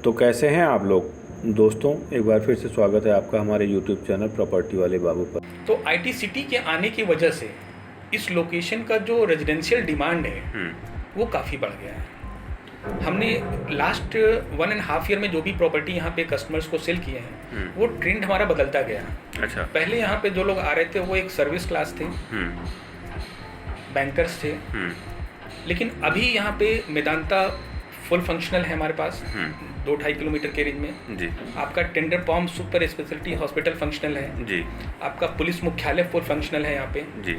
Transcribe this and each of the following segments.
तो कैसे हैं आप लोग दोस्तों, एक बार फिर से स्वागत है आपका हमारे YouTube चैनल प्रॉपर्टी वाले बाबू पर। तो आईटी सिटी के आने की वजह से इस लोकेशन का जो रेजिडेंशियल डिमांड है वो काफ़ी बढ़ गया है। हमने लास्ट 1.5 ईयर में जो भी प्रॉपर्टी यहाँ पे कस्टमर्स को सेल किए हैं वो ट्रेंड हमारा बदलता गया। अच्छा। पहले यहाँ पे जो लोग आ रहे थे वो एक सर्विस क्लास थे, बैंकर्स थे, लेकिन अभी यहाँ पे मेदांता फुल फंक्शनल है हमारे पास 2-2.5 किलोमीटर के रेंज में जी। आपका Tender Palm super speciality hospital functional है जी। आपका पुलिस मुख्यालय फुल फंक्शनल है यहाँ पे जी।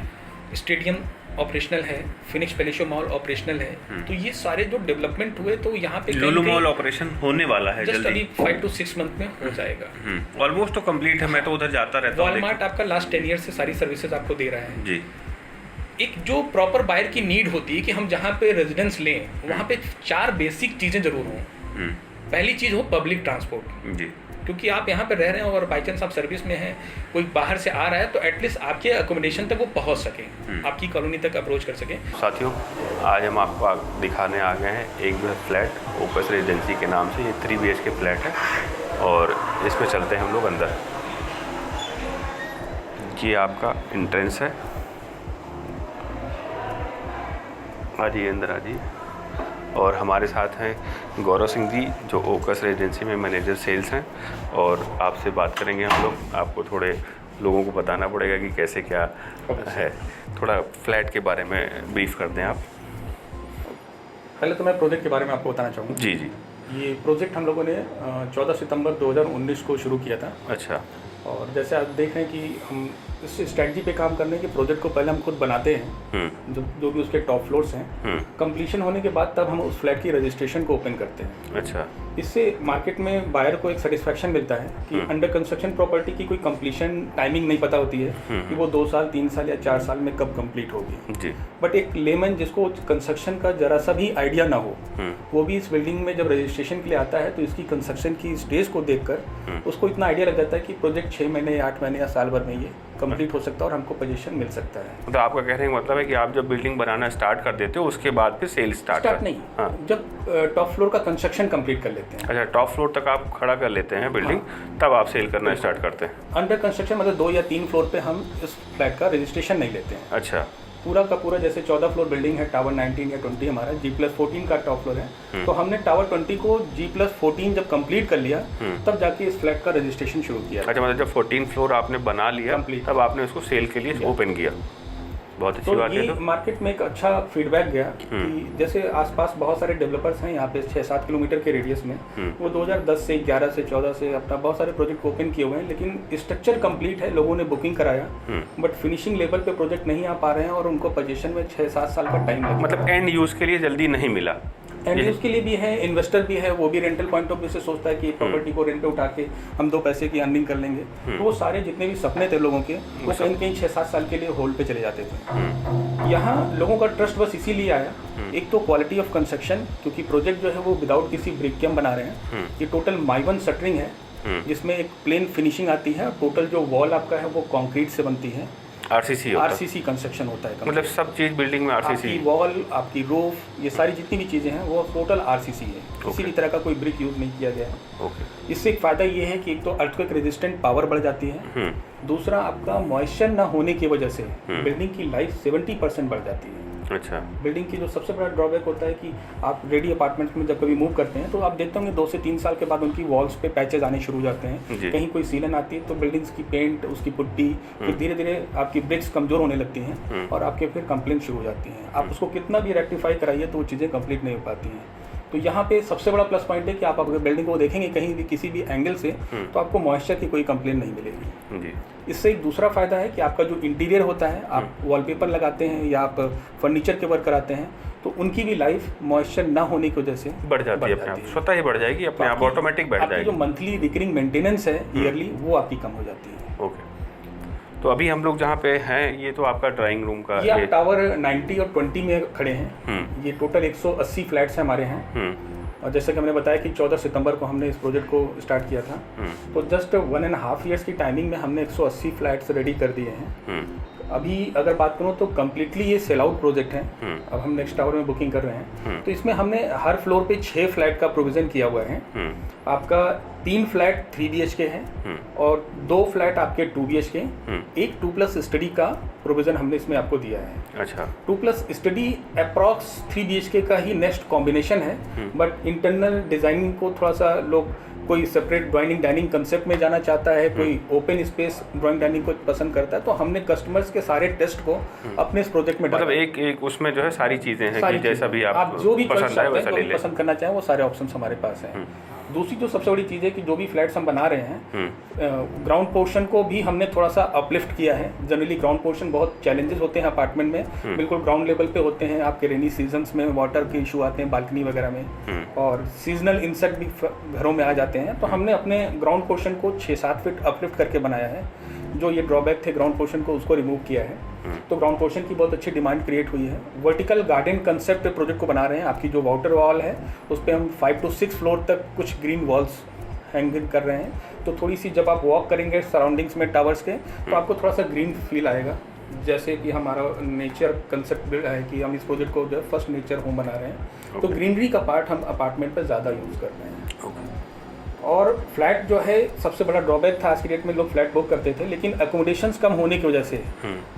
स्टेडियम ऑपरेशनल है, फिनिक्स पैलेशियो मॉल ऑपरेशनल है। तो ये सारे जो डेवलपमेंट हुए तो यहाँ पे लुलु मॉल ऑपरेशन होने वाला है जस्ट जल्दी, अभी 5 to 6 मंथ में हो जाएगा। ऑलमोस्ट तो कंप्लीट है। मैं तो उधर जाता रहता हूँ। वॉलमार्ट आपका लास्ट 10 ईयर से सारी सर्विसेज आपको दे रहा है जी। एक जो प्रॉपर बायर की नीड होती है कि हम जहाँ पे रेजिडेंस लें वहाँ पे 4 बेसिक चीज़ें जरूर हों। पहली चीज़ हो पब्लिक ट्रांसपोर्ट जी, क्योंकि आप यहाँ पे रह रहे हैं और बाई चांस आप सर्विस में हैं, कोई बाहर से आ रहा है तो एटलीस्ट आपके अकोमोडेशन तक वो पहुँच सके, आपकी कॉलोनी तक अप्रोच कर सके। साथियों, आज हम आपको दिखाने आ गए हैं एक जो है फ्लैट ओकस रेजिडेंसी के नाम से। ये 3 BHK फ्लैट है और इसमें चलते हैं हम लोग अंदर। ये आपका एंट्रेंस है। आ जाइए अंदर, आ जाइए। और हमारे साथ हैं गौरव सिंह जी जो ओकस रेजिडेंसी में मैनेजर सेल्स हैं और आपसे बात करेंगे हम लोग। आपको थोड़े लोगों को बताना पड़ेगा कि कैसे क्या है। थोड़ा फ्लैट के बारे में ब्रीफ कर दें आप। पहले तो मैं प्रोजेक्ट के बारे में आपको बताना चाहूँगा। जी जी। ये प्रोजेक्ट हम लोगों ने 14 सितंबर 2019 को शुरू किया था। अच्छा। और जैसे आप देख रहे हैं कि हम इस स्ट्रैटेजी पे काम करने के प्रोजेक्ट को पहले हम खुद बनाते हैं, जो भी उसके टॉप फ्लोर्स हैं, कंप्लीशन होने के बाद तब हम उस फ्लैट की रजिस्ट्रेशन को ओपन करते हैं। अच्छा। इससे मार्केट में बायर को एक सेटिस्फैक्शन मिलता है कि अंडर कंस्ट्रक्शन प्रॉपर्टी की कोई कंप्लीशन टाइमिंग नहीं पता होती है कि वो 2 साल 3 साल या 4 साल में कब कंप्लीट होगी जी। बट एक लेमन जिसको कंस्ट्रक्शन का जरा सा भी आइडिया ना हो, वो भी इस बिल्डिंग में जब रजिस्ट्रेशन के लिए आता है तो इसकी कंस्ट्रक्शन की स्टेज को देखकर उसको इतना आइडिया लग जाता है कि प्रोजेक्ट 6 महीने 8 महीने या साल भर में ये कंप्लीट हो सकता है और हमको पोजीशन मिल सकता है। तो आपका कहने का मतलब है कि आप जब बिल्डिंग बनाना स्टार्ट कर देते हो उसके बाद फिर सेल स्टार्ट नहीं। हाँ। जब टॉप फ्लोर का कंस्ट्रक्शन कंप्लीट कर लेते हैं। अच्छा, टॉप फ्लोर तक आप खड़ा कर लेते हैं बिल्डिंग। हाँ। तब आप सेल करना स्टार्ट करते हैं। अंडर कंस्ट्रक्शन मतलब 2 या 3 फ्लोर पे हम इस फ्लैट का रजिस्ट्रेशन नहीं लेते हैं। अच्छा। पूरा का पूरा जैसे 14 फ्लोर बिल्डिंग है, टावर 19 या 20 हमारा G+14 का टॉप फ्लोर है, तो हमने टावर 20 को G+14 जब कंप्लीट कर लिया तब जाके इस फ्लैट का रजिस्ट्रेशन शुरू किया। अच्छा, मतलब जब 14 फ्लोर आपने बना लिया तब आपने उसको सेल के लिए ओपन किया। बहुत अच्छी बात है। तो मार्केट में एक अच्छा फीडबैक गया कि जैसे आसपास बहुत सारे डेवलपर्स हैं यहाँ पे 6-7 किलोमीटर के रेडियस में, वो 2010 से 11 से 14 से अपना बहुत सारे प्रोजेक्ट ओपन किए हुए हैं, लेकिन स्ट्रक्चर कंप्लीट है, लोगों ने बुकिंग कराया बट फिनिशिंग लेवल पे प्रोजेक्ट नहीं आ पा रहे हैं और उनको पोजीशन में 6-7 साल का टाइम लगा। मतलब एंड यूज के लिए जल्दी नहीं मिला। एंड यूज के लिए भी है, इन्वेस्टर भी है, वो भी रेंटल पॉइंट ऑफ व्यू से सोचता है कि प्रॉपर्टी को रेंट पे उठा के हम 2 पैसे की अर्निंग कर लेंगे। तो वो सारे जितने भी सपने थे लोगों के वो कहीं कहीं 6-7 साल के लिए होल्ड पे चले जाते थे। यहाँ लोगों का ट्रस्ट बस इसीलिए आया, एक तो क्वालिटी ऑफ कंस्ट्रक्शन, क्योंकि प्रोजेक्ट जो है वो विदाउट किसी ब्रिक बना रहे हैं। ये टोटल माइवन शटरिंग है जिसमें एक प्लेन फिनिशिंग आती है। टोटल जो वॉल आपका है वो कॉन्क्रीट से बनती है। आरसीसी कंस्ट्रक्शन होता है, मतलब सब चीज़ बिल्डिंग में आरसीसी। आपकी वॉल, आपकी रूफ, ये सारी जितनी भी चीज़ें हैं वो टोटल आरसीसी है। किसी भी तरह का कोई ब्रिक यूज नहीं किया गया है। इससे एक फ़ायदा ये है कि एक तो अर्थक्वेक रेजिस्टेंट पावर बढ़ जाती है, दूसरा आपका मॉइस्चर ना होने की वजह से बिल्डिंग की लाइफ 70% बढ़ जाती है। अच्छा। बिल्डिंग की जो सबसे बड़ा ड्रॉबैक होता है कि आप रेडी अपार्टमेंट्स में जब कभी मूव करते हैं तो आप देखते होंगे 2 से 3 साल के बाद उनकी वॉल्स पे पैचेज आने शुरू हो जाते हैं। कहीं कोई सीलन आती है तो बिल्डिंग्स की पेंट, उसकी पुट्टी, फिर धीरे धीरे आपकी ब्रिक्स कमज़ोर होने लगती हैं और आपके फिर कंप्लेंट शुरू हो जाती हैं। आप उसको कितना भी रेक्टिफाई कराइए तो वो चीज़ें कंप्लीट नहीं हो पाती हैं। तो यहाँ पे सबसे बड़ा प्लस पॉइंट है कि आप अगर बिल्डिंग को देखेंगे कहीं भी किसी भी एंगल से तो आपको मॉइस्चर की कोई कंप्लेंट नहीं मिलेगी। इससे एक दूसरा फ़ायदा है कि आपका जो इंटीरियर होता है, आप वॉलपेपर लगाते हैं या आप फर्नीचर के वर्क कराते हैं तो उनकी भी लाइफ मॉइस्चर ना होने की वजह से बढ़ जाती है, स्वतः ही बढ़ जाएगी, अपने आप ऑटोमेटिक बढ़ जाएगी। जो मंथली रिकरिंग मेंटेनेंस है ईयरली, वो आपकी कम हो जाती है। ओके। तो अभी हम लोग जहाँ पे हैं, ये तो आपका ड्राइंग रूम का, ये आप टावर 90 और 20 में खड़े हैं। ये टोटल 180 फ्लैट्स हैं हमारे हैं। और जैसे कि हमने बताया कि 14 सितंबर को हमने इस प्रोजेक्ट को स्टार्ट किया था, तो जस्ट 1.5 ईयर्स की टाइमिंग में हमने 180 फ्लैट्स रेडी कर दिए हैं। अभी अगर बात करूँ तो कम्प्लीटली ये सेल आउट प्रोजेक्ट है। अब हम नेक्स्ट टावर में बुकिंग कर रहे हैं, तो इसमें हमने हर फ्लोर पे 6 फ्लैट का प्रोविज़न किया हुआ है। आपका 3 फ्लैट 3 BHK है और 2 फ्लैट आपके 2 BHK, एक 2+ स्टडी का प्रोविज़न हमने इसमें आपको दिया है। अच्छा, 2+ स्टडी अप्रॉक्स 3 BHK का ही नेक्स्ट कॉम्बिनेशन है, बट इंटरनल डिज़ाइनिंग को थोड़ा सा लोग, कोई सेपरेट ड्राइंग डाइनिंग कंसेप्ट में जाना चाहता है, कोई ओपन स्पेस ड्राइंग डाइनिंग को पसंद करता है, तो हमने कस्टमर्स के सारे टेस्ट को अपने इस प्रोजेक्ट में मतलब एक उसमें जो है सारी चीज़ें हैं कि जैसा भी आप जो भी पसंद आए वैसा ले लें, पसंद करना चाहें वो सारे ऑप्शन हमारे पास हैं। दूसरी जो सबसे बड़ी चीज़ है कि जो भी फ्लैट्स हम बना रहे हैं, ग्राउंड पोर्शन को भी हमने थोड़ा सा अपलिफ्ट किया है। जनरली ग्राउंड पोर्शन बहुत चैलेंजेस होते हैं अपार्टमेंट में, बिल्कुल ग्राउंड लेवल पे होते हैं। आपके रेनी सीजन्स में वाटर के इशू आते हैं बालकनी वगैरह में, और सीजनल इंसेक्ट भी घरों में आ जाते हैं। तो हमने अपने ग्राउंड पोर्शन को 6-7 फीट अपलिफ्ट करके बनाया है। जो ये ड्रॉबैक थे ग्राउंड पोर्शन को, उसको रिमूव किया है। तो ग्राउंड पोर्शन की बहुत अच्छी डिमांड क्रिएट हुई है। वर्टिकल गार्डन कंसेप्ट पे प्रोजेक्ट को बना रहे हैं। आपकी जो वाटर वॉल है उस पर हम 5 to 6 फ्लोर तक कुछ ग्रीन वॉल्स हैंगिंग कर रहे हैं। तो थोड़ी सी जब आप वॉक करेंगे सराउंडिंग्स में टावर्स के, तो आपको थोड़ा सा ग्रीन फील आएगा। जैसे कि हमारा नेचर कंसेप्ट है कि हम इस प्रोजेक्ट को जो है फर्स्ट नेचर होम बना रहे हैं, तो ग्रीनरी का पार्ट हम अपार्टमेंट पर ज़्यादा यूज़ कर रहे हैं। और फ्लैट जो है सबसे बड़ा ड्रॉबैक था, आज की डेट में लोग फ्लैट बुक करते थे, लेकिन एकोमोडेशंस कम होने की वजह से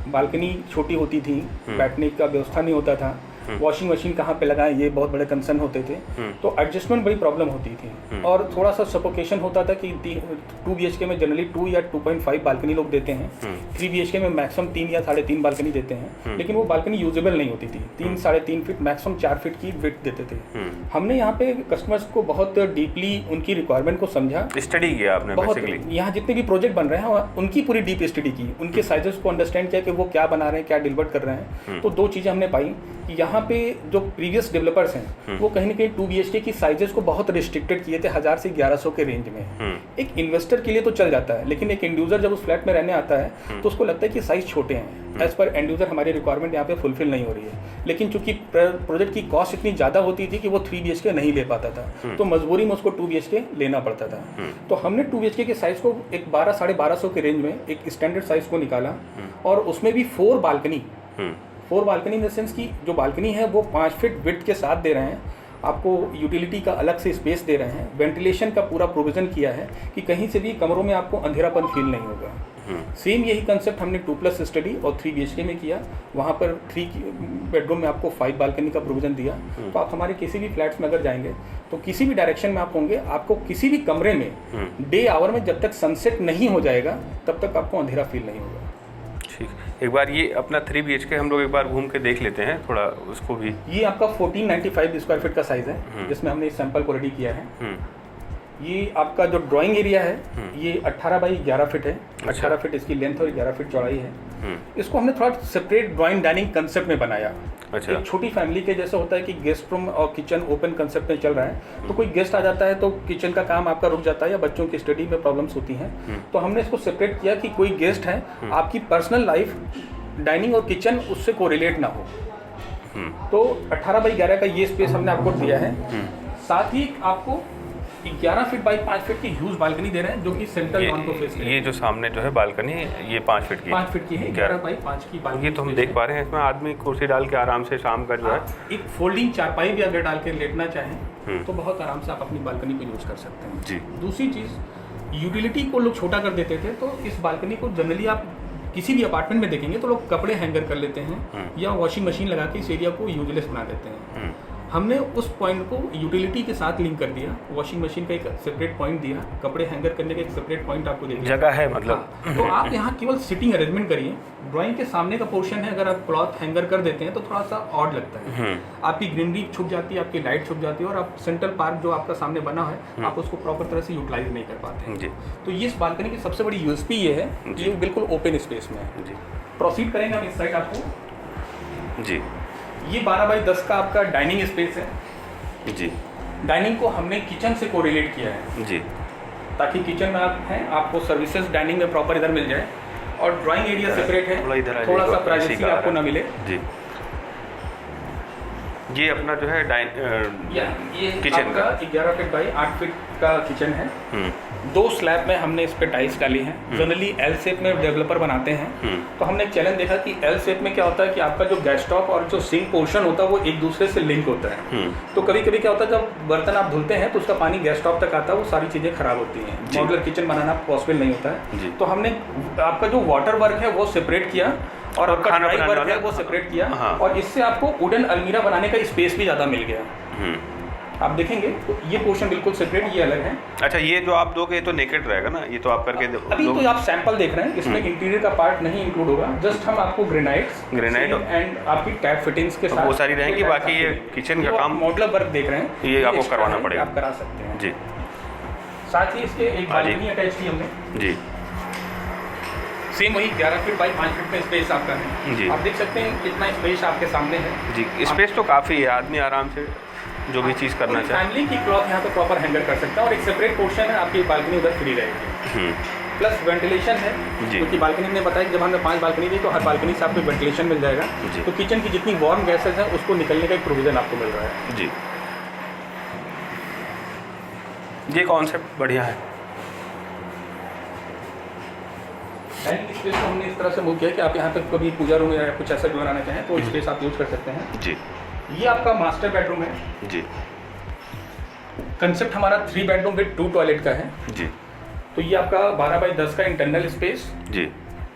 बालकनी छोटी होती थी, बैठने का व्यवस्था नहीं होता था, वॉशिंग मशीन कहाँ पे लगाएं ये बहुत बड़े कंसर्न होते थे। तो एडजस्टमेंट बड़ी प्रॉब्लम होती थी, और थोड़ा सा सफोकेशन होता था कि 2 BHK में जनरली 2 या 2.5 बालकनी लोग देते हैं, 3 BHK में मैक्सिमम 3 या 3.5 बालकनी देते हैं, लेकिन वो बालकनी यूजेबल नहीं होती थी। 3-3.5 फीट मैक्सिमम 4 फीट की विड्थ देते थे। हमने यहाँ पे कस्टमर्स को बहुत डीपली उनकी रिक्वायरमेंट को समझा, स्टडी किया आपने बेसिकली। यहाँ जितने भी प्रोजेक्ट बन रहे हैं उनकी पूरी डीप स्टडी की, उनके साइजेस को अंडरस्टैंड किया कि वो क्या बना रहे हैं, क्या डिलीवर कर रहे हैं। तो 2 चीज़ें हमने पाई कि यहाँ पे जो प्रीवियस डेवलपर्स हैं वो कहीं ना कहीं 2 BHK की साइजेस को बहुत रिस्ट्रिक्टेड किए थे, 1000 से 1100 के रेंज में। एक इन्वेस्टर के लिए तो चल जाता है, लेकिन एक एंड यूजर जब उस फ्लैट में रहने आता है तो उसको लगता है कि साइज छोटे हैं। एज पर एंड यूजर हमारी रिक्वायरमेंट यहाँ पे फुलफिल नहीं हो रही है, लेकिन चूंकि प्रोजेक्ट की कॉस्ट इतनी ज़्यादा होती थी कि वो 3 BHK नहीं ले पाता था, तो मजबूरी में उसको 2 BHK लेना पड़ता था। तो हमने 2 BHK के साइज़ को एक 1200-1250 के रेंज में एक स्टैंडर्ड साइज़ को निकाला, और उसमें भी 4 बालकनी इन द सेंस की जो बालकनी है वो 5 फीट विड्थ के साथ दे रहे हैं आपको, यूटिलिटी का अलग से स्पेस दे रहे हैं, वेंटिलेशन का पूरा प्रोविज़न किया है कि कहीं से भी कमरों में आपको अंधेरापन फील नहीं होगा। सेम यही कंसेप्ट हमने 2+ स्टडी और 3 BHK में किया। वहाँ पर 3 बेडरूम में आपको 5 बालकनी का प्रोविज़न दिया। तो आप हमारे किसी भी फ्लैट्स में अगर जाएंगे तो किसी भी डायरेक्शन में आप होंगे, आपको किसी भी कमरे में डे आवर में जब तक सनसेट नहीं हो जाएगा तब तक आपको अंधेरा फील नहीं होगा। ठीक, एक बार ये अपना 3 BHK हम लोग एक बार घूम के देख लेते हैं थोड़ा उसको भी। ये आपका 1495 स्क्वायर फीट का साइज़ है, जिसमें हमने इस सैंपल को रेडी किया है। ये आपका जो ड्राइंग एरिया है ये 18 बाई 11 फीट है। 18 फीट इसकी लेंथ और 11 फीट चौड़ाई है। इसको हमने थोड़ा सेपरेट ड्राइंग डाइनिंग कंसेप्ट में बनाया। अच्छा। एक छोटी फैमिली के जैसे होता है कि गेस्ट रूम और किचन ओपन कंसेप्ट में चल रहा है, तो कोई गेस्ट आ जाता है तो किचन का काम आपका रुक जाता है, या बच्चों की स्टडी में प्रॉब्लम्स होती हैं। तो हमने इसको सेपरेट किया कि कोई गेस्ट है, आपकी पर्सनल लाइफ डाइनिंग और किचन उससे कोरिलेट ना हो। तो 18 बाई 11 का ये स्पेस हमने आपको दिया है। साथ ही आपको 11 फीट बाई 5 फीट की ह्यूज बालकनी दे रहे हैं, जो कि सेंट्रल लॉन को फेस करेगी। ये जो सामने जो है बालकनी ये 5 फीट की 5 फीट की है, 11 बाई 5 की बालकनी। ये तो हम देख पा रहे हैं, इसमें आदमी कुर्सी डाल के आराम से शाम का जो है एक फोल्डिंग चारपाई भी अगर डाल के लेटना चाहें तो बहुत आराम से आप अपनी बालकनी को यूज कर सकते हैं जी। दूसरी चीज़, यूटिलिटी को लोग छोटा कर देते थे, तो इस बालकनी को जनरली आप किसी भी अपार्टमेंट में देखेंगे तो लोग कपड़े हैंगर कर लेते हैं या वॉशिंग मशीन लगा के इस एरिया को यूजलेस बना देते हैं। हमने उस पॉइंट को यूटिलिटी के साथ लिंक कर दिया, वॉशिंग मशीन का एक सेपरेट पॉइंट दिया, कपड़े हैंगर करने का एक सेपरेट पॉइंट आपको दे दिया, जगह है मतलब। हाँ, तो आप यहाँ केवल सिटिंग अरेंजमेंट करिए। ड्राइंग के सामने का पोर्शन है, अगर आप क्लॉथ हैंगर कर देते हैं तो थोड़ा सा ऑड लगता है, आपकी ग्रीनरी छुप जाती है, आपकी लाइट छुप जाती है, और आप सेंट्रल पार्क जो आपका सामने बना है आप उसको प्रॉपर तरह से यूटिलाइज नहीं कर पाते हैं। तो ये इस बालकनी की सबसे बड़ी यूएसपी ये है कि ये बिल्कुल ओपन स्पेस में है। प्रोसीड करेंगे हम इस साइड आपको जी। ये 12 बाई 10 का आपका डाइनिंग स्पेस है जी। डाइनिंग को हमने किचन से कोरिलेट किया है जी, ताकि किचन में आप हैं आपको सर्विसेज डाइनिंग में प्रॉपर इधर मिल जाए, और ड्राइंग एरिया सेपरेट है, थोड़ा सा प्राइवेसी आपको ना मिले जी। ये अपना जो है ये किचन का 11 फीट बाई 8 फीट का किचन है। 2 स्लैब में हमने इस पे टाइल्स डाली हैं। जनरली एल शेप में डेवलपर बनाते हैं, तो हमने एक चैलेंज देखा कि एल शेप में क्या होता है कि आपका जो गैस टॉप और जो सिंक पोर्शन होता है वो एक दूसरे से लिंक होता है। तो कभी कभी क्या होता है जब बर्तन आप धुलते हैं तो उसका पानी गैस टॉप तक आता है, वो सारी चीज़ें खराब होती हैं। मॉड्यूलर किचन बनाना पॉसिबल नहीं होता है। तो हमने आपका जो वाटर वर्क है वो सेपरेट किया और आपका ड्राई वर्क है वो सेपरेट किया। और इससे आपको वुडन अलमीरा बनाने का स्पेस भी ज़्यादा मिल गया। आप देखेंगे तो ये पोर्शन बिल्कुल सेपरेट, ये अलग है। अच्छा, ये जो आप दोगे तो नेकेड रहेगा ना, ये तो आप करके अभी तो आप सैंपल देख रहे हैं, इसमें इंटीरियर का पार्ट नहीं इंक्लूड होगा। जस्ट हम आपको ग्रेनाइट एंड आपकी टैप फिटिंग्स के साथ वो सारी रहेंगी। बाकी ये किचन का काम मॉडुलर वर्क देख रहे हैं, ये आपको करवाना पड़ेगा, आप करा सकते हैं जी। साथ ही इसके एक बालकनी अटैच की हमने जी। सेम वही 11 फीट बाई 5 फीट में स्पेस आपका है जी। आप देख सकते हैं कितना स्पेस आपके सामने है जी। स्पेस तो काफ़ी है, आदमी आराम से जो भी चीज़ करना चाहे। फैमिली की क्लॉथ यहाँ पे प्रॉपर हैंगर कर सकता है और एक सेपरेट पोर्शन है, आपकी बालकनी उधर फ्री रहेगी। प्लस वेंटिलेशन है, क्योंकि बालकनी ने बताया कि जब हमने 5 बालकनी दी तो हर बालकनी से आपको वेंटिलेशन मिल जाएगा। तो किचन की जितनी वार्म गैसेज हैं उसको निकलने का एक प्रोविजन आपको मिल रहा है जी। ये कॉन्सेप्ट बढ़िया है। डाइनिंग स्पेस को हमने इस तरह से मूव किया कि आप यहाँ पे कभी पूजा रूम या कुछ ऐसा भी बनाना चाहें तो स्पेस आप यूज कर सकते हैं जी। ये आपका मास्टर बेडरूम है जी। कंसेप्ट हमारा 3 बेडरूम विद 2 टॉयलेट का है जी। तो ये आपका 12 बाई 10 का इंटरनल स्पेस जी।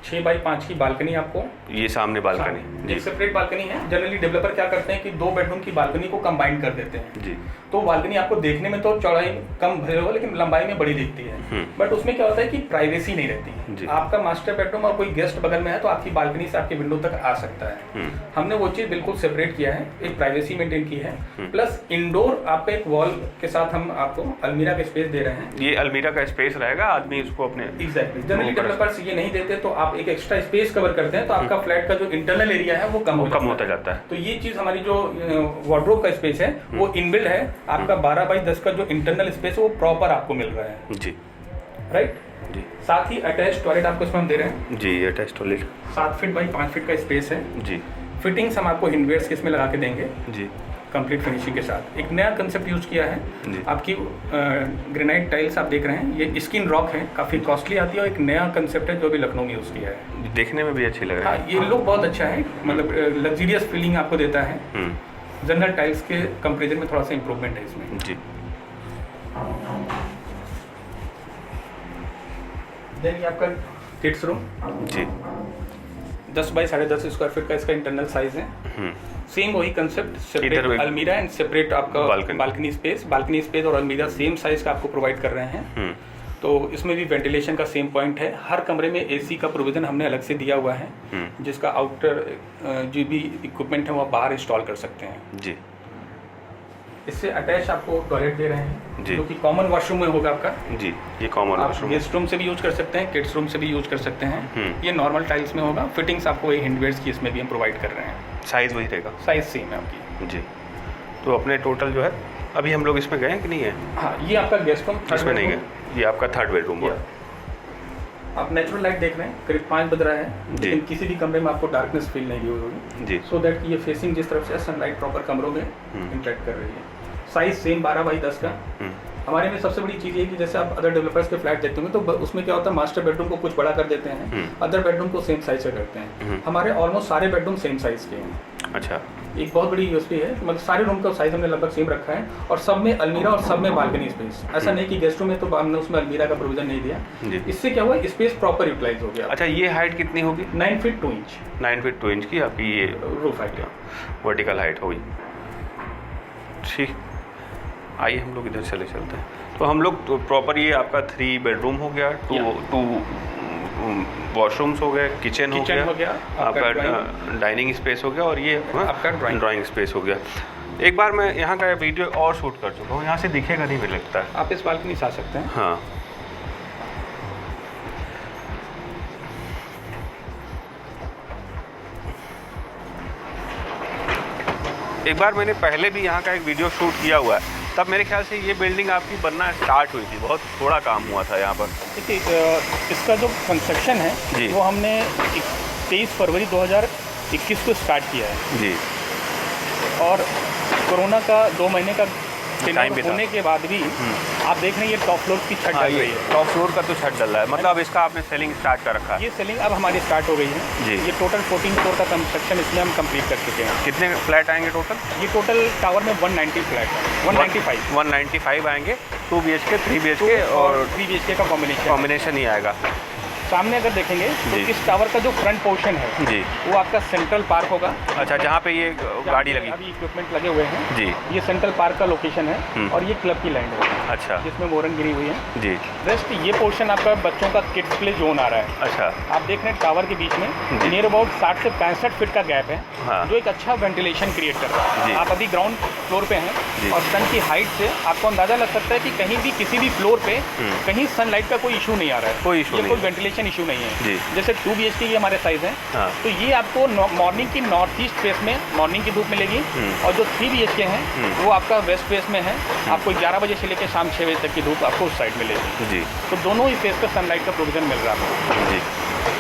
6 बाई 5 की बालकनी आपको, ये सामने बालकनी, एक सेपरेट बालकनी है। जनरली डेवलपर क्या करते हैं कि 2 बेडरूम की बालकनी को कंबाइन कर देते हैं जी। तो बालकनी आपको देखने में तो चौड़ाई कम भले हो लेकिन लंबाई में बड़ी दिखती है, बट उसमें क्या होता है कि प्राइवेसी नहीं रहती है। आपका मास्टर बेडरूम और कोई गेस्ट बगल में है तो आपकी बालकनी से आपकी विंडो तक आ सकता है। हमने वो चीज़ बिल्कुल सेपरेट किया है, एक प्राइवेसी मेंटेन की है। प्लस इंडोर आपका एक वॉल के साथ हम आपको अलमीरा का स्पेस दे रहे हैं। ये अलमीरा का स्पेस रहेगा, आदमी उसको अपने एग्जैक्टली। जनरली डेवलपर्स ये नहीं देते तो आप एक एक्स्ट्रा स्पेस कवर करते हैं तो आपका फ्लैट का जो इंटरनल एरिया है वो कम होता जाता है। तो ये चीज़ हमारी जो वार्डरोब का स्पेस है वो इनबिल्ट है। आपका 12 बाई 10 का जो इंटरनल स्पेस है वो प्रॉपर आपको मिल रहा है जी। राइट जी। साथ ही अटैच टॉयलेट आपको इसमें हम दे रहे हैं जी। Attach toilet 7 feet by 5 feet का स्पेस है जी। फिटिंग्स हम आपको हिंडवेयर्स के इसमें लगा के देंगे जी, कंप्लीट फिनिशिंग के साथ। एक नया कंसेप्ट यूज किया है जी। आपकी ग्रेनाइट टाइल्स आप देख रहे हैं, ये स्किन रॉक है, काफ़ी कॉस्टली आती है और एक नया कंसेप्ट है जो अभी लखनऊ में यूज़ किया है। देखने में भी अच्छी लग रहा है। हाँ, ये लुक बहुत अच्छा है, मतलब लग्जरियस फीलिंग आपको देता है। जनरल टाइल्स के कंपेरिजन में थोड़ा सा इम्प्रूवमेंट है इसमें जी। देन ये आपका किड्स रूम जी। 10 बाई 10.5 स्क्वायर फीट का इसका इंटरनल साइज है। सेम वही कंसेप्ट, सेपरेट अलमीरा एंड सेपरेट आपका बालकनी स्पेस और अलमीरा सेम साइज का आपको प्रोवाइड कर रहे हैं। तो इसमें भी वेंटिलेशन का सेम पॉइंट है। हर कमरे में एसी का प्रोविज़न हमने अलग से दिया हुआ है, जिसका आउटर जो भी इक्विपमेंट है वो आप बाहर इंस्टॉल कर सकते हैं जी। इससे अटैच आपको टॉयलेट दे रहे हैं जो कि कॉमन वॉशरूम में होगा आपका जी। ये कॉमन वॉशरूम गेस्ट रूम से भी यूज कर सकते हैं, किड्स रूम से भी यूज कर सकते हैं। ये नॉर्मल टाइल्स में होगा। फिटिंग्स आपको वही हिंडवेयर्स की इसमें भी हम प्रोवाइड कर रहे हैं। साइज़ वही रहेगा, साइज़ सेम है आपकी जी। तो अपने टोटल जो है अभी हम लोग इसमें गए हैं कि नहीं है? हाँ, ये आपका गेस्ट रूम इसमें नहीं गए, ये आपका 3rd बेडरूम है। आप नेचुरल लाइट देख रहे हैं, करीब 5 बज रहा है, लेकिन किसी भी कमरे में आपको डार्कनेस फील नहीं होगी जी। सो दैट ये फेसिंग जिस तरफ से सनलाइट प्रॉपर कमरों में इंटरेक्ट कर रही है। साइज सेम 12 बाई 10 का। हमारे में सबसे बड़ी चीज़ ये कि जैसे आप अदर डेवलपर्स के फ्लैट देखते होंगे तो उसमें क्या होता है, मास्टर बेडरूम को कुछ बड़ा कर देते हैं, अदर बेडरूम को सेम साइज का करते हैं। हमारे ऑलमोस्ट सारे बेडरूम सेम साइज के हैं। अच्छा, एक बहुत बड़ी यूएसपी है, मतलब सारे रूम का साइज हमने लगभग सेम रखा है और सब में अलमीरा और सब में बालकनी स्पेस। ऐसा नहीं कि गेस्ट रूम में तो हमने उसमें अलमीरा का प्रोविजन नहीं दिया। इससे क्या हुआ, स्पेस प्रॉपर यूटिलाइज हो गया। अच्छा, ये हाइट कितनी होगी? 9 फीट 2 इंच। 9 फीट 2 इंच की आपकी ये रूफ हाइट है, वर्टिकल हाइट होगी। ठीक, आइए हम लोग इधर चलते हैं। तो हम लोग तो प्रॉपर ये आपका 3 बेडरूम हो गया, 2 वॉशरूम्स हो गए, किचन हो गया, आपका डाइनिंग स्पेस हो गया और ये आपका ड्राइंग स्पेस हो गया। एक बार मैं यहाँ का वीडियो और शूट कर चुका हूँ, यहाँ से दिखेगा नहीं मुझे लगता है। आप इस बालकनी से आ सकते हैं। हाँ, एक बार मैंने पहले भी यहाँ का एक वीडियो शूट किया हुआ है, तब मेरे ख्याल से ये बिल्डिंग आपकी बनना स्टार्ट हुई थी, बहुत थोड़ा काम हुआ था यहाँ पर। देखिए, इसका जो कंस्ट्रक्शन है वो हमने 23 फरवरी 2021 को स्टार्ट किया है जी। और कोरोना का 2 महीने का टाइम भी था। होने के बाद भी आप देख रहे हैं ये टॉप फ्लोर की छत डल रही है। टॉप फ्लोर का तो छत डल रहा है, मतलब इसका आपने सेलिंग स्टार्ट कर रखा है? ये सेलिंग अब हमारी स्टार्ट हो गई है जी। ये टोटल 14 फ्लोर का कंस्ट्रक्शन इसमें हम कंप्लीट कर चुके हैं। कितने फ्लैट आएंगे टोटल? ये टोटल टावर में 190 फ्लैट है, 195 आएंगे। 2 BHK 3 BHK और 3 BHK का कॉम्बिनेशन ही आएगा। सामने अगर देखेंगे तो जी। इस टावर का जो फ्रंट पोर्शन है जी। वो आपका सेंट्रल पार्क होगा। अच्छा, जहाँ पे ये गाड़ी लगी? अभी इक्विपमेंट लगे हुए हैं जी। ये सेंट्रल पार्क का लोकेशन है और ये क्लब की लैंड है। अच्छा। जिसमें मोरन गिरी हुई है। जी। रेस्ट ये पोर्शन आपका बच्चों का किड्स प्ले जोन आ रहा है। अच्छा। आप देख रहे हैं टावर के बीच में जी। नियर अबाउट 60 से 65 फीट का गैप है। हाँ। जो एक अच्छा वेंटिलेशन क्रिएट कर रहा जी। है। आप अभी ग्राउंड फ्लोर पे जी। हैं और सन की हाइट से आपको अंदाजा लग सकता है कि कहीं भी किसी भी फ्लोर पे कहीं सनलाइट का कोई इशू नहीं आ रहा है। कोई इशू नहीं कोई है। वेंटिलेशन इशू नहीं है। जी। जैसे 2 BHK की हमारे साइज है। हाँ। तो ये आपको मॉर्निंग की नॉर्थ ईस्ट फेस में मॉर्निंग की धूप मिलेगी और जो 3 BHK है वो आपका वेस्ट फेस में है। आपको 11 बजे से लेकर शाम 6 बजे तक की धूप आपको उस साइड मिलेगी। जी। तो दोनों ही फेस पे सनलाइट का प्रोविजन मिल रहा है। जी।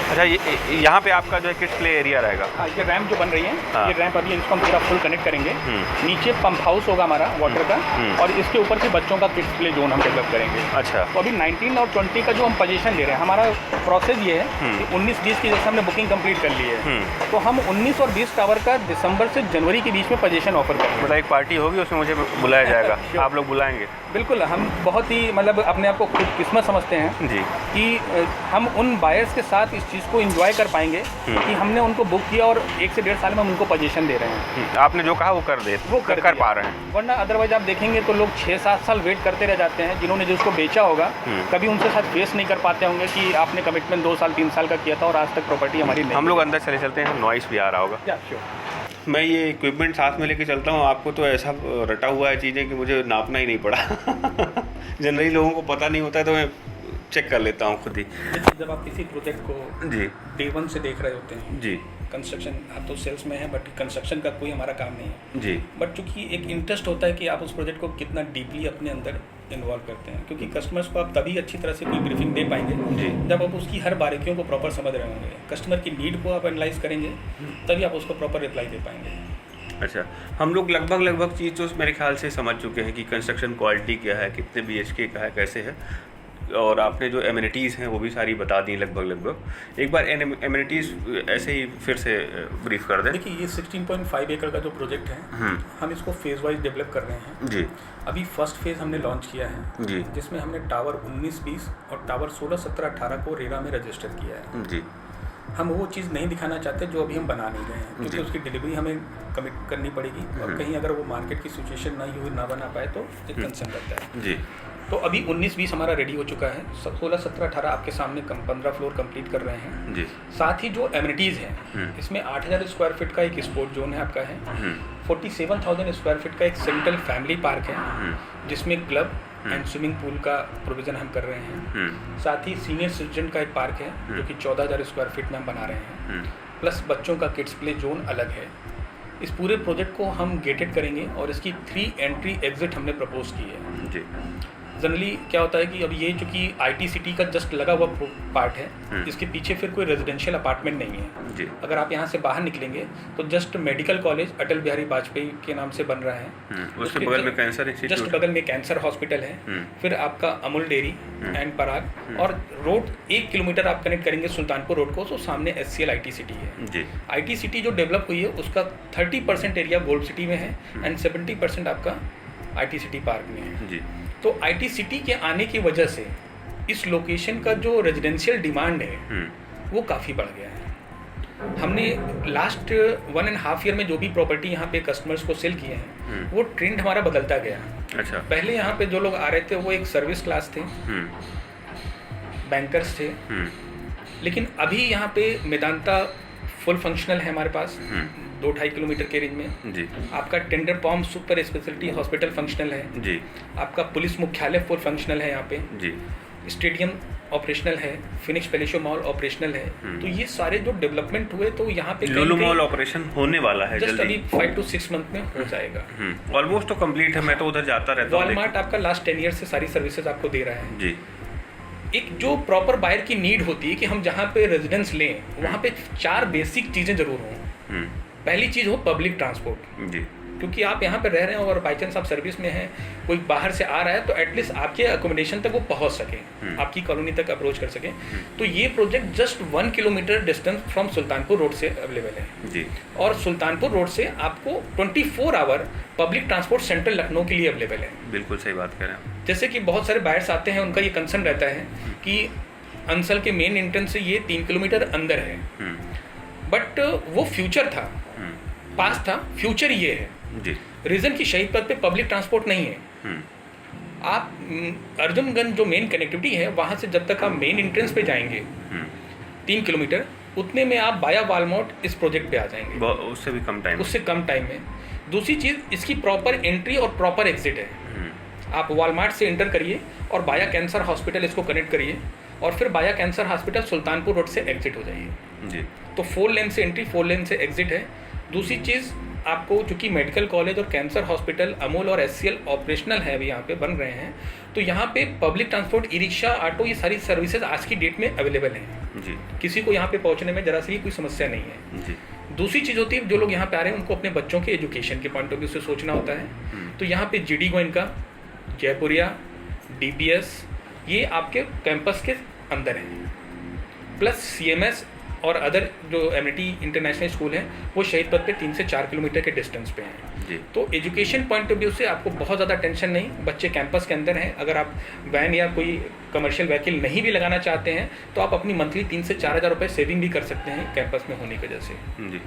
अच्छा, ये यहाँ पे आपका जो है किड्स प्ले एरिया रहेगा? हाँ, ये रैंप जो बन रही है हाँ। ये रैंप अभी इसको हम पूरा फुल कनेक्ट करेंगे। नीचे पंप हाउस होगा हमारा वाटर का और इसके ऊपर से बच्चों का किड्स प्ले जोन हम डेवलप करेंगे। अच्छा। तो अभी 19 और 20 का जो हम पोजीशन ले रहे हैं हमारा प्रोसेस ये है कि 19-20 की जैसे हमने बुकिंग कंप्लीट कर ली है तो हम 19 और 20 टावर का दिसंबर से जनवरी के बीच में पोजीशन ऑफर करेंगे। मतलब एक पार्टी होगी उसमें मुझे बुलाया जाएगा? आप लोग बुलाएंगे? बिल्कुल, हम बहुत ही मतलब अपने आप को खुद किस्मत समझते हैं जी। कि हम उन बायर्स के साथ इस चीज़ को एंजॉय कर पाएंगे कि हमने उनको बुक किया और 1 से 1.5 साल में हम उनको पोजीशन दे रहे हैं। आपने जो कहा वो कर दे, वो कर पा रहे हैं। वरना अदरवाइज आप देखेंगे तो लोग 6-7 साल वेट करते रह जाते हैं। जिन्होंने जिसको बेचा होगा कभी उनसे साथ फेस नहीं कर पाते होंगे कि आपने कमिटमेंट 2 साल 3 साल का किया था और आज तक प्रॉपर्टी हमारी नहीं। हम लोग अंदर चले चलते हैं, नॉइस भी आ रहा होगा। मैं ये इक्विपमेंट साथ में लेके चलता हूँ। आपको तो ऐसा रटा हुआ है चीज़ें कि मुझे नापना ही नहीं पड़ा। जनरली लोगों को पता नहीं होता है तो मैं चेक कर लेता हूँ खुद ही। जब आप किसी प्रोजेक्ट को जी। डे 1 से देख रहे होते हैं जी। कंस्ट्रक्शन, आप तो सेल्स में है बट कंस्ट्रक्शन का कोई हमारा काम नहीं है जी। बट चूंकि एक इंटरेस्ट होता है कि आप उस प्रोजेक्ट को कितना डीपली अपने अंदर इन्वॉल्व करते हैं, क्योंकि कस्टमर्स को आप तभी अच्छी तरह से कोई ब्रीफिंग दे पाएंगे जी। जब आप उसकी हर बारीकियों को प्रॉपर समझ रहे होंगे। कस्टमर की नीड को आप एनालाइज करेंगे तभी आप उसको प्रॉपर रिप्लाई दे पाएंगे। अच्छा, हम लोग लगभग चीज़ तो मेरे ख्याल से समझ चुके हैं कि कंस्ट्रक्शन क्वालिटी क्या है, कितने BHK का है, कैसे है, और आपने जो एमिनिटीज़ हैं वो भी सारी बता दी लगभग। एक बार एमिनिटीज़ ऐसे ही फिर से ब्रीफ कर दें। देखिए, ये 16.5 एकड़ का जो प्रोजेक्ट है हम इसको फेज़ वाइज डेवलप कर रहे हैं। जी। अभी फर्स्ट फेज़ हमने लॉन्च किया है जी। जिसमें हमने टावर 19-20 और टावर 16-17-18 को रेरा में रजिस्टर किया है। जी। हम वो चीज़ नहीं दिखाना चाहते जो अभी हम बना नहीं रहे हैं, क्योंकि उसकी डिलीवरी हमें कमिट करनी पड़ेगी और कहीं अगर वो मार्केट की सिचुएशन ना बना पाए तो एक कंसर्न रहता है। जी। तो अभी 19-20 हमारा रेडी हो चुका है। 16-17-18 आपके सामने 15 फ्लोर कंप्लीट कर रहे हैं। जी। साथ ही जो एमिनिटीज़ हैं इसमें 8000 स्क्वायर फीट का एक स्पोर्ट जोन है आपका है। 47,000 स्क्वायर फीट का एक सेंट्रल फैमिली पार्क है जिसमें क्लब एंड स्विमिंग पूल का प्रोविज़न हम कर रहे हैं। साथ ही सीनियर सिटीजन का एक पार्क है जो कि 14,000 स्क्वायर फीट में हम बना रहे हैं। प्लस बच्चों का किड्स प्ले जोन अलग है। इस पूरे प्रोजेक्ट को हम गेटेड करेंगे और इसकी 3 एंट्री एग्जिट हमने प्रपोज की है। जी। जनरली क्या होता है कि अब ये चूँकि IT सिटी का जस्ट लगा हुआ पार्ट है, इसके पीछे फिर कोई रेजिडेंशियल अपार्टमेंट नहीं है। जी। अगर आप यहाँ से बाहर निकलेंगे तो just medical college Atal Bihari Vajpayee के नाम से बन रहा है। उसके बगल में कैंसर इंस्टीट्यूट, जस्ट बगल में कैंसर हॉस्पिटल है। फिर आपका अमूल डेयरी एंड पराग और रोड 1 किलोमीटर आप कनेक्ट करेंगे सुल्तानपुर रोड को तो सामने SCL IT सिटी है। जी। IT सिटी जो डेवलप हुई है उसका 30% एरिया गोल्ड सिटी में है एंड 70% आपका IT सिटी पार्क में है। जी। तो IT सिटी के आने की वजह से इस लोकेशन का जो रेजिडेंशियल डिमांड है वो काफ़ी बढ़ गया है। हमने लास्ट 1.5 ईयर में जो भी प्रॉपर्टी यहाँ पे कस्टमर्स को सेल किए हैं वो ट्रेंड हमारा बदलता गया। अच्छा। पहले यहाँ पे जो लोग आ रहे थे वो एक सर्विस क्लास थे, बैंकर्स थे, लेकिन अभी यहाँ पे मेदांता फुल फंक्शनल है हमारे पास 2-2.5 किलोमीटर के रेंज में। जी। आपका Tender Palm super speciality hospital functional है। जी। आपका पुलिस मुख्यालय फुल फंक्शनल है यहाँ पे। जी। स्टेडियम ऑपरेशनल है, फिनिक्स पैलेशो मॉल ऑपरेशनल है। तो ये सारे जो डेवलपमेंट हुए तो यहाँ पे लुलु मॉल ऑपरेशन होने वाला है जस्ट अभी 5 to 6 मंथ में हो जाएगा। ऑलमोस्ट तो कंप्लीट है, मैं तो उधर जाता रहता हूँ। वॉलमार्ट आपका लास्ट 10 ईयर से सारी सर्विसेज आपको दे रहा है। जी। एक जो प्रॉपर बायर की नीड होती है कि हम जहाँ पे रेजिडेंस लें वहाँ पे 4 बेसिक चीज़ें जरूर हों। पहली चीज़ हो पब्लिक ट्रांसपोर्ट। जी। क्योंकि आप यहाँ पे रह रहे हैं और बाई चांस आप सर्विस में हैं, कोई बाहर से आ रहा है तो एटलीस्ट आपके अकोमोडेशन तक वो पहुँच सके, आपकी कॉलोनी तक अप्रोच कर सके। तो ये project just 1 kilometre distance from Sultanpur road से अवेलेबल है जी। और सुल्तानपुर रोड से आपको 24 hour public transport central Lucknow के लिए अवेलेबल है। बिल्कुल सही बात कह रहे हैं। जैसे कि बहुत सारे बायर्स आते हैं, उनका ये कंसर्न रहता है कि अंसल के मेन एंट्रेंस से ये 3 किलोमीटर अंदर है, बट वो फ्यूचर था, पास्ट था, फ्यूचर ये है जी। रीज़न कि शहीद पथ पे पब्लिक ट्रांसपोर्ट नहीं है। आप अर्जुनगंज जो मेन कनेक्टिविटी है वहाँ से जब तक आप मेन एंट्रेंस पे जाएंगे 3 किलोमीटर, उतने में आप बाया वालमार्ट इस प्रोजेक्ट पे आ जाएंगे, उससे भी कम टाइम, उससे कम टाइम में। दूसरी चीज़, इसकी प्रॉपर एंट्री और प्रॉपर एग्जिट है। आप वालमार्ट से एंटर करिए और बाया कैंसर हॉस्पिटल इसको कनेक्ट करिए और फिर बाया कैंसर हॉस्पिटल सुल्तानपुर रोड से एग्जिट हो जाइए जी। तो 4 लेन से एंट्री, 4 लेन से एग्जिट है। दूसरी चीज़, आपको चूँकि मेडिकल कॉलेज और कैंसर हॉस्पिटल, अमूल और SCL ऑपरेशनल है, अभी यहाँ पे बन रहे हैं, तो यहाँ पे public transport, e rickshaw, auto, ये सारी सर्विसेज आज की डेट में अवेलेबल हैं जी। किसी को यहाँ पे पहुँचने में जरा सी भी कोई समस्या नहीं है जी। दूसरी चीज़ होती है, जो लोग यहाँ पे आ रहे हैं उनको अपने बच्चों के एजुकेशन के पॉइंट ऑफ व्यू से सोचना होता है। तो यहाँ पे GD गोयनका, जयपुरिया, DPS, ये आपके कैंपस के अंदर है, प्लस CMS और अदर जो एमिटी इंटरनेशनल स्कूल हैं वो शहीद पथ पे 3 से 4 किलोमीटर के डिस्टेंस पे हैं जी। तो एजुकेशन पॉइंट ऑफ व्यू से आपको बहुत ज़्यादा टेंशन नहीं, बच्चे कैंपस के अंदर हैं। अगर आप वैन या कोई कमर्शियल व्हीकल नहीं भी लगाना चाहते हैं तो आप अपनी मंथली 3 से 4 हज़ार रुपये सेविंग भी कर सकते हैं कैंपस में होने की वजह से जी।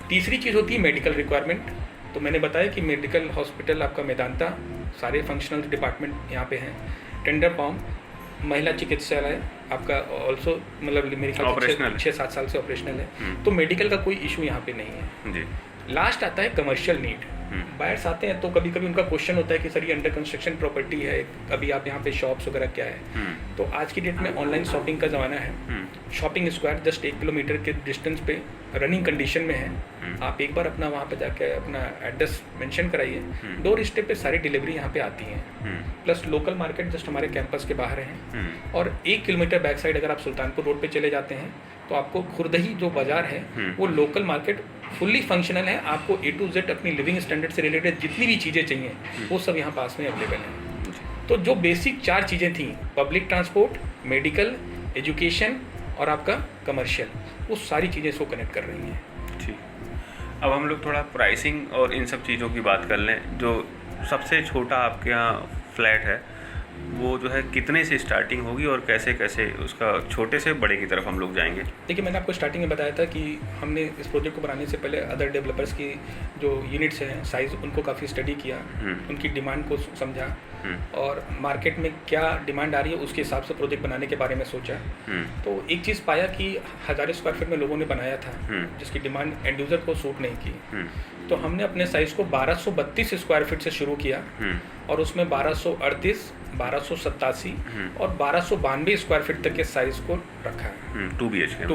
तीसरी चीज़ होती है मेडिकल रिक्वायरमेंट। तो मैंने बताया कि मेडिकल हॉस्पिटल आपका मेदांता, सारे फंक्शनल डिपार्टमेंट यहाँ पे हैं, टेंडर फॉर्म, महिला चिकित्सालय आपका ऑल्सो, मतलब मेरे ख्याल से 6-7 साल से ऑपरेशनल है, तो मेडिकल का कोई इशू यहाँ पे नहीं है जी। लास्ट आता है कमर्शियल नीड। बायर्स आते हैं तो कभी कभी उनका क्वेश्चन होता है कि सर ये अंडर कंस्ट्रक्शन प्रॉपर्टी है, अभी आप यहाँ पे शॉप्स वगैरह क्या है। तो आज की डेट में ऑनलाइन शॉपिंग का ज़माना है, शॉपिंग स्क्वायर जस्ट 1 किलोमीटर के डिस्टेंस पे रनिंग कंडीशन में है। आप एक बार अपना वहाँ पे जाके अपना एड्रेस मेंशन कराइए, डोर स्टेप पे सारी डिलीवरी यहाँ पे आती हैं। प्लस लोकल मार्केट जस्ट हमारे कैंपस के बाहर है और 1 किलोमीटर बैक साइड अगर आप सुल्तानपुर रोड पे चले जाते हैं तो आपको खुर्दही जो बाजार है वो लोकल मार्केट फुल्ली फंक्शनल है। आपको A to Z अपनी लिविंग स्टैंडर्ड से रिलेटेड जितनी भी चीज़ें चाहिए वो सब यहाँ पास में अवेलेबल है। तो जो बेसिक 4 चीज़ें थी, पब्लिक ट्रांसपोर्ट, मेडिकल, एजुकेशन और आपका कमर्शियल, वो सारी चीज़ें इसको कनेक्ट कर रही हैं। ठीक। अब हम लोग थोड़ा प्राइसिंग और इन सब चीज़ों की बात कर लें। जो सबसे छोटा आपके यहाँ फ्लैट है वो जो है कितने से स्टार्टिंग होगी और कैसे कैसे उसका छोटे से बड़े की तरफ हम लोग जाएंगे? देखिए, मैंने आपको स्टार्टिंग में बताया था कि हमने इस प्रोजेक्ट को बनाने से पहले अदर डेवलपर्स की जो यूनिट्स हैं साइज़, उनको काफ़ी स्टडी किया, उनकी डिमांड को समझा और मार्केट में क्या डिमांड आ रही है उसके हिसाब से प्रोजेक्ट बनाने के बारे में सोचा। तो एक चीज़ पाया कि 1000 स्क्वायर फीट में लोगों ने बनाया था जिसकी डिमांड एंड यूज़र को सूट नहीं की। तो हमने अपने साइज़ को 1232 स्क्वायर फीट से शुरू किया और उसमें 1238, 1287 और 1292 स्क्वायर फीट तक के साइज़ को रखा है 2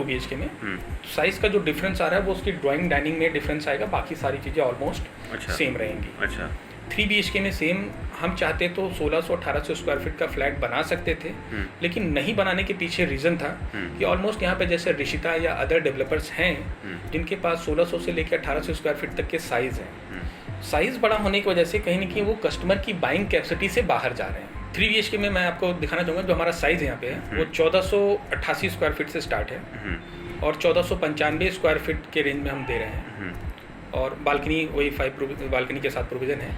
BHK में। साइज़ का जो डिफरेंस आ रहा है वो उसकी ड्राइंग डाइनिंग में डिफरेंस आएगा, बाकी सारी चीज़ें ऑलमोस्ट सेम रहेंगी। अच्छा। 3 BHK में सेम, हम चाहते तो 1600-1800 स्क्वायर फीट का फ्लैट बना सकते थे, लेकिन नहीं बनाने के पीछे रीज़न था कि ऑलमोस्ट यहाँ पे जैसे ऋषिता या अदर डेवलपर्स हैं जिनके पास 1600 से लेकर 1800 स्क्वायर फीट तक के साइज़ हैं। साइज़ बड़ा होने की वजह से कहीं ना कहीं वो कस्टमर की बाइंग कैपेसिटी से बाहर जा रहे हैं। 3 BHK में मैं आपको दिखाना चाहूँगा जो हमारा साइज़ यहाँ पे है वो 1488 स्क्वायर फीट से स्टार्ट है और 1495 स्क्वायर फीट के रेंज में हम दे रहे हैं और बालकनी वही 5 बालकनी के साथ प्रोविज़न है।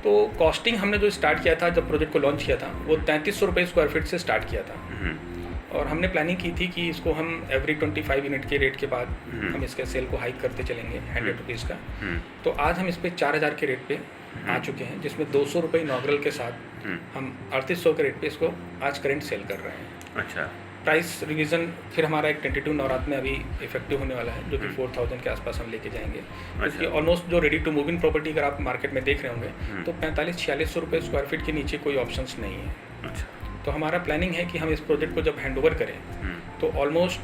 तो कॉस्टिंग हमने जो स्टार्ट किया था जब प्रोजेक्ट को लॉन्च किया था वो 3300 रुपये स्क्वायर फीट से स्टार्ट किया था और हमने प्लानिंग की थी कि इसको हम एवरी 25 यूनिट के रेट के बाद हम इसके सेल को हाइक करते चलेंगे 100 रुपीज़ का। तो आज हम इस पर 4000 के रेट पे आ चुके हैं जिसमें 200 रुपये इनॉग्रल के साथ हम 3800 के रेट पे इसको आज करंट सेल कर रहे हैं। अच्छा। प्राइस रिवीजन फिर हमारा एक 22 नवरात्र में अभी इफेक्टिव होने वाला है जो कि 4000 के आसपास हम लेके जाएंगे। क्योंकि ऑलमोस्ट जो ready to move in property अगर आप मार्केट में देख रहे होंगे तो 4500-4600 रुपये स्क्वायर फीट के नीचे कोई ऑप्शंस नहीं है। अच्छा। तो हमारा प्लानिंग है कि हम इस प्रोजेक्ट को जब हैंड ओवर करें तो ऑलमोस्ट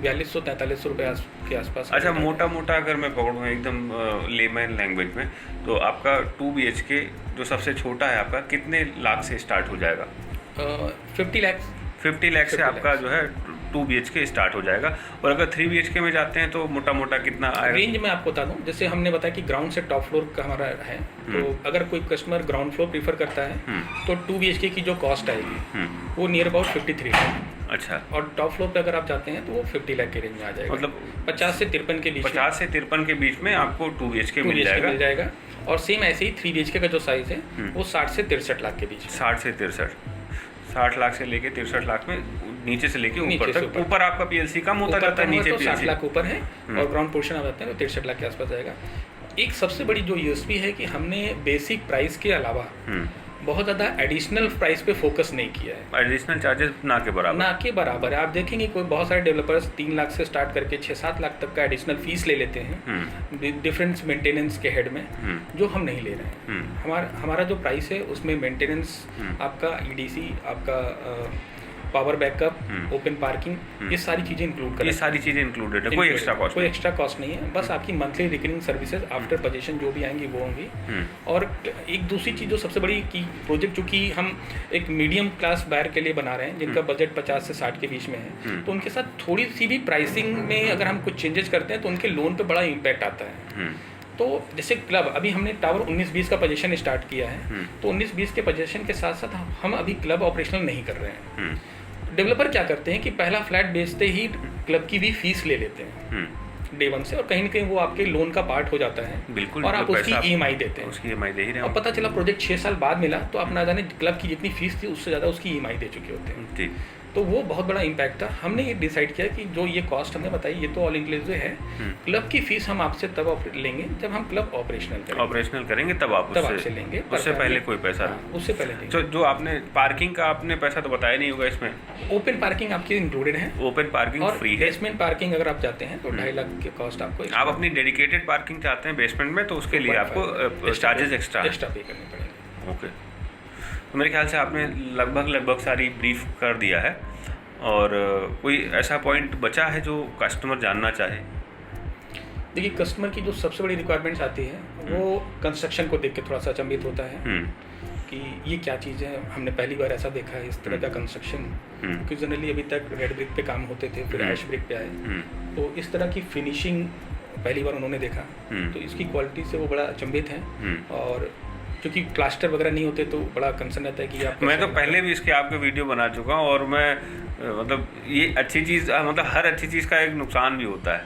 4200-4300 रुपये के आसपास। अच्छा, मोटा मोटा अगर मैं पकड़ूँ एकदम लेमैन लैंग्वेज में, तो आपका 2 BHK जो सबसे छोटा है आपका कितने लाख से स्टार्ट हो जाएगा? 50 लाख। 50 लाख से आपका जो है 2 BHK स्टार्ट हो जाएगा। और अगर 3 BHK में जाते हैं तो मोटा मोटा कितना आएगा? रेंज में आपको बता दूं, जैसे हमने बताया कि ग्राउंड से टॉप फ्लोर का हमारा है, तो अगर कोई कस्टमर ग्राउंड फ्लोर प्रीफर करता है तो 2 BHK की जो कॉस्ट आएगी वो नियर अबाउट 53 लाख। अच्छा। और टॉप फ्लोर पे अगर आप जाते हैं तो वो 50 लाख के रेंज में आ जाएगा, मतलब 50 से 53 के बीच, 50 से 53 के बीच में आपको 2 BHK मिल जाएगा। और सेम ऐसे ही 3 BHK का जो साइज है वो 60 से 63 लाख के बीच। 60 से 63, 60 लाख से लेके 63 लाख में, नीचे से लेके ऊपर तक। ऊपर आपका PLC कम होता जाता है, नीचे तो PLC 60 लाख ऊपर है और ग्राउंड पोर्शन आ जाते हैं तो 63 लाख के आसपास आएगा। एक सबसे बड़ी जो यूएसपी है कि हमने बेसिक प्राइस के अलावा बहुत ज़्यादा एडिशनल प्राइस पे फोकस नहीं किया है। एडिशनल चार्जेस ना के बराबर है। आप देखेंगे कोई बहुत सारे डेवलपर्स 3 लाख से स्टार्ट करके 6-7 लाख तक का एडिशनल फीस ले लेते हैं डिफरेंस मेंटेनेंस के हेड में, जो हम नहीं ले रहे हैं। हमारा जो प्राइस है उसमें मेंटेनेंस, आपका EDC, आपका पावर बैकअप, ओपन पार्किंग, ये सारी चीज़ें इंक्लूड करें। ये सारी चीज़ें इंक्लूडेड है, कोई एक्स्ट्रा कॉस्ट नहीं है। बस आपकी monthly recurring services after position जो भी आएंगी वो होंगी। और एक दूसरी चीज़ जो सबसे बड़ी की प्रोजेक्ट, चूँकि हम एक मीडियम क्लास बायर के लिए बना रहे हैं जिनका बजट 50 से 60 के बीच में है, तो उनके साथ थोड़ी सी भी प्राइसिंग में अगर हम कुछ चेंजेस करते हैं तो उनके लोन पर बड़ा इम्पैक्ट आता है। तो जैसे क्लब, अभी हमने टावर 19-20 का पोजीशन स्टार्ट किया है, तो 19-20 के पोजीशन के साथ साथ हम अभी क्लब ऑपरेशनल नहीं कर रहे हैं। डेवलपर क्या करते हैं कि पहला फ्लैट बेचते ही क्लब की भी फीस ले लेते हैं डे 1 से, और कहीं ना कहीं वो आपके लोन का पार्ट हो जाता है। बिल्कुल। और आप उसकी EMI देते हैं, उसकी EMI दे ही रहे हैं। और पता चला प्रोजेक्ट 6 साल बाद मिला तो आप ना जाने क्लब की जितनी फीस थी उससे ज़्यादा उसकी EMI दे चुके होते हैं। ठीक। तो वो बहुत बड़ा इम्पैक्ट था। हमने ये डिसाइड किया कि जो ये कॉस्ट हमने बताई ये तो ऑल इंक्लूसिव है, क्लब की फीस हम आपसे तब लेंगे जब हम क्लब ऑपरेशनल करेंगे तब आपसे लेंगे। उससे पहले कोई पैसा नहीं, उससे पहले नहीं। जो आपने पार्किंग का आपने पैसा तो बताया नहीं होगा इसमें? ओपन पार्किंग आपकी इंक्लूडेड है। ओपन पार्किंग फ्री है। बेसमेंट पार्किंग अगर आप जाते हैं तो 2.5 लाख की कॉस्ट आपको। आप अपनी डेडिकेटेड पार्किंग चाहते हैं बेसमेंट में तो उसके लिए आपको चार्जेस एक्स्ट्रा पे करने पड़ेंगे। ओके। तो मेरे ख्याल से आपने लगभग सारी ब्रीफ कर दिया है। और कोई ऐसा पॉइंट बचा है जो कस्टमर जानना चाहे? देखिए, कस्टमर की जो सबसे बड़ी रिक्वायरमेंट्स आती है वो कंस्ट्रक्शन को देख के थोड़ा सा अचंभित होता है कि ये क्या चीज़ है, हमने पहली बार ऐसा देखा है इस तरह का कंस्ट्रक्शन। क्योंकि जनरली अभी तक रेड ब्रिक पे काम होते थे, फिर ऐश ब्रिक पे आए, तो इस तरह की फिनिशिंग पहली बार उन्होंने देखा। तो इसकी क्वालिटी से वो बड़ा अचंभित हैं। और क्योंकि प्लास्टर वगैरह नहीं होते तो बड़ा कंसर्न रहता है कि आप। मैं तो पहले भी इसके आपके वीडियो बना चुका हूँ, और मैं मतलब ये अच्छी चीज़, मतलब हर अच्छी चीज़ का एक नुकसान भी होता है।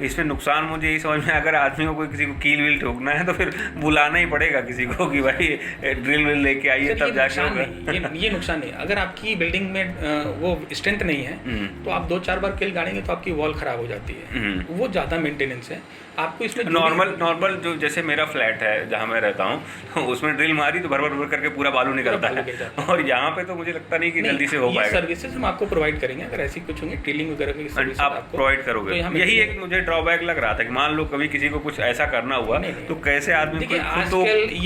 इसमें नुकसान मुझे यही समझ में, अगर आदमी को कोई किसी को कील वील ठोकना है तो फिर बुलाना ही पड़ेगा किसी को कि भाई ड्रिल विल लेके आइए, तब जाके होगा। ये नुकसान नहीं। अगर आपकी बिल्डिंग में वो स्ट्रेंथ नहीं है तो आप 2-4 बार कील गाड़ेंगे तो आपकी वॉल खराब हो जाती है, वो ज़्यादा मेंटेनेंस है आपको इसमें। नॉर्मल जो जैसे मेरा फ्लैट है जहाँ मैं रहता हूँ, तो उसमें ड्रिल मारी तो भर करके पूरा बालू निकलता है, और यहाँ पे तो मुझे लगता नहीं कि जल्दी से हो पाएगा। सर्विसेज हम आपको प्रोवाइड करेंगे, अगर ऐसी कुछ होंगे ड्रिलिंग वगैरह की सर्विस आप प्रोवाइड करोगे। यही एक मुझे ड्रॉबैक लग रहा था कि मान लो कभी किसी को कुछ ऐसा करना हुआ तो कैसे आदमी को तो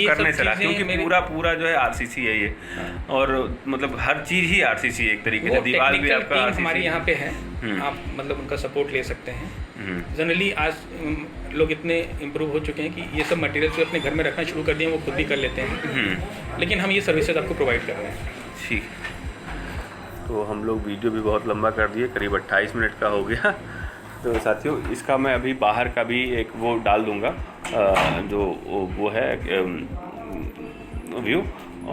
करने से रहा, क्योंकि पूरा जो है RCC है ये, और मतलब हर चीज़ ही RCC एक तरीके से, दीवार भी आपका हमारे यहाँ पे है, आप मतलब उनका सपोर्ट ले सकते हैं। जनरली आज लोग इतने इम्प्रूव हो चुके हैं कि ये सब मटेरियल्स अपने घर में रखना शुरू कर दिए, वो खुद भी कर लेते हैं। लेकिन हम ये सर्विसेज आपको प्रोवाइड कर रहे हैं। ठीक। तो हम लोग वीडियो भी बहुत लंबा कर दिए, करीब 28 मिनट का हो गया। तो साथियों, इसका मैं अभी बाहर का भी एक वो डाल दूँगा, जो वो है व्यू,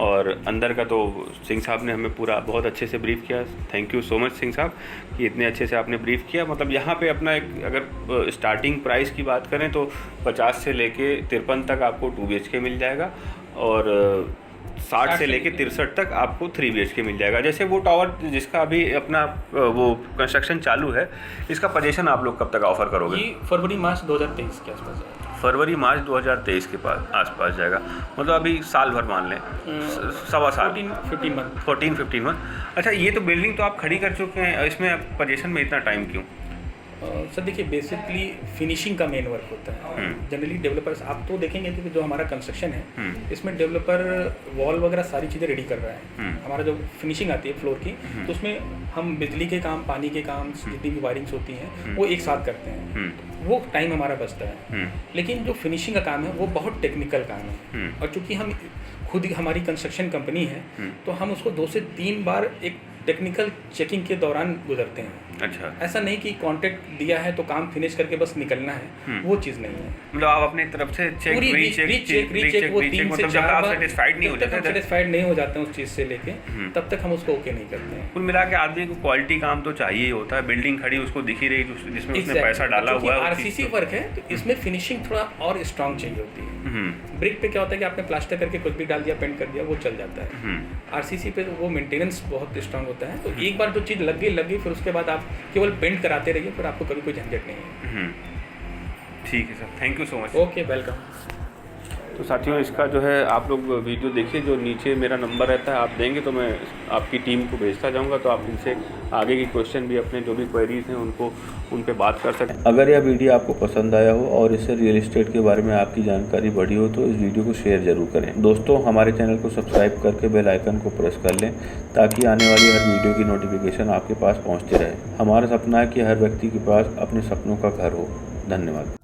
और अंदर का तो सिंह साहब ने हमें पूरा बहुत अच्छे से ब्रीफ किया। Thank you so much Singh साहब कि इतने अच्छे से आपने ब्रीफ किया। मतलब यहाँ पे अपना एक अगर स्टार्टिंग प्राइस की बात करें तो 50 से लेके 53 तक आपको 2 BHK मिल जाएगा, और 60 से लेके 63 तक आपको 3 BHK मिल जाएगा। जैसे वो टावर जिसका अभी अपना वो कंस्ट्रक्शन चालू है, इसका पोजीशन आप लोग कब तक ऑफर करोगे? ये फरवरी-मार्च 2023 के आसपास है। फरवरी-मार्च 2023 के आसपास जाएगा, मतलब अभी साल भर मान लें, सवा साल, 14-15 मंथ। अच्छा, ये तो बिल्डिंग तो आप खड़ी कर चुके हैं, इसमें पोजीशन में इतना टाइम क्यों? सर देखिए, बेसिकली फिनिशिंग का मेन वर्क होता है। जनरली डेवलपर्स आप तो देखेंगे कि जो हमारा कंस्ट्रक्शन है इसमें डेवलपर वॉल वगैरह सारी चीज़ें रेडी कर रहा है। हमारा जो फिनिशिंग आती है फ्लोर की, तो उसमें हम बिजली के काम, पानी के काम, जितनी भी वायरिंग्स होती हैं वो एक साथ करते हैं, वो टाइम हमारा बचता है। लेकिन जो फिनिशिंग का काम है वो बहुत टेक्निकल काम है, और चूँकि हम खुद हमारी कंस्ट्रक्शन कंपनी है तो हम उसको 2 से 3 बार एक टेक्निकल चेकिंग के दौरान गुजरते हैं। अच्छा, ऐसा नहीं कि कॉन्ट्रैक्ट दिया है तो काम फिनिश करके बस निकलना है, वो चीज़ नहीं है। मतलब आप अपनी तरफ से चेक पूरी रीचेक वो 3 से 4 बार सेटिस्फाइड नहीं हो जाते, सेटिस्फाइड नहीं हो जाते हैं उस चीज़ से लेके, तब तक हम उसको ओके नहीं करते हैं। कुल मिला के आदमी को क्वालिटी काम तो चाहिए होता है। बिल्डिंग खड़ी उसको दिखी रही जिसमें उसने पैसा डाला हुआ है, आरसीसी वर्क है तो इसमें फिनिशिंग थोड़ा और स्ट्रांग चाहिए होती है। ब्रिक पे क्या होता है कि आपने प्लास्टर करके कुछ भी डाल दिया, पेंट कर दिया, वो चल जाता है। आरसीसी पे तो वो मेंटेनेंस बहुत स्ट्रांग होता है। तो एक बार जो चीज़ लग गई फिर उसके बाद आप केवल पेंट कराते रहिए, फिर आपको कभी कोई झंझट नहीं है। ठीक है sir, thank you so much. Okay, welcome. तो साथियों, इसका जो है आप लोग वीडियो देखिए, जो नीचे मेरा नंबर रहता है आप देंगे तो मैं आपकी टीम को भेजता जाऊंगा, तो आप इनसे आगे की क्वेश्चन भी, अपने जो भी क्वेरीज हैं उनको उन पे बात कर सकते हैं। अगर यह वीडियो आपको पसंद आया हो और इससे रियल एस्टेट के बारे में आपकी जानकारी बढ़ी हो तो इस वीडियो को शेयर जरूर करें। दोस्तों, हमारे चैनल को सब्सक्राइब करके बेल आइकन को प्रेस कर लें ताकि आने वाली हर वीडियो की नोटिफिकेशन आपके पास पहुँचती रहे। हमारा सपना है कि हर व्यक्ति के पास अपने सपनों का घर हो। धन्यवाद।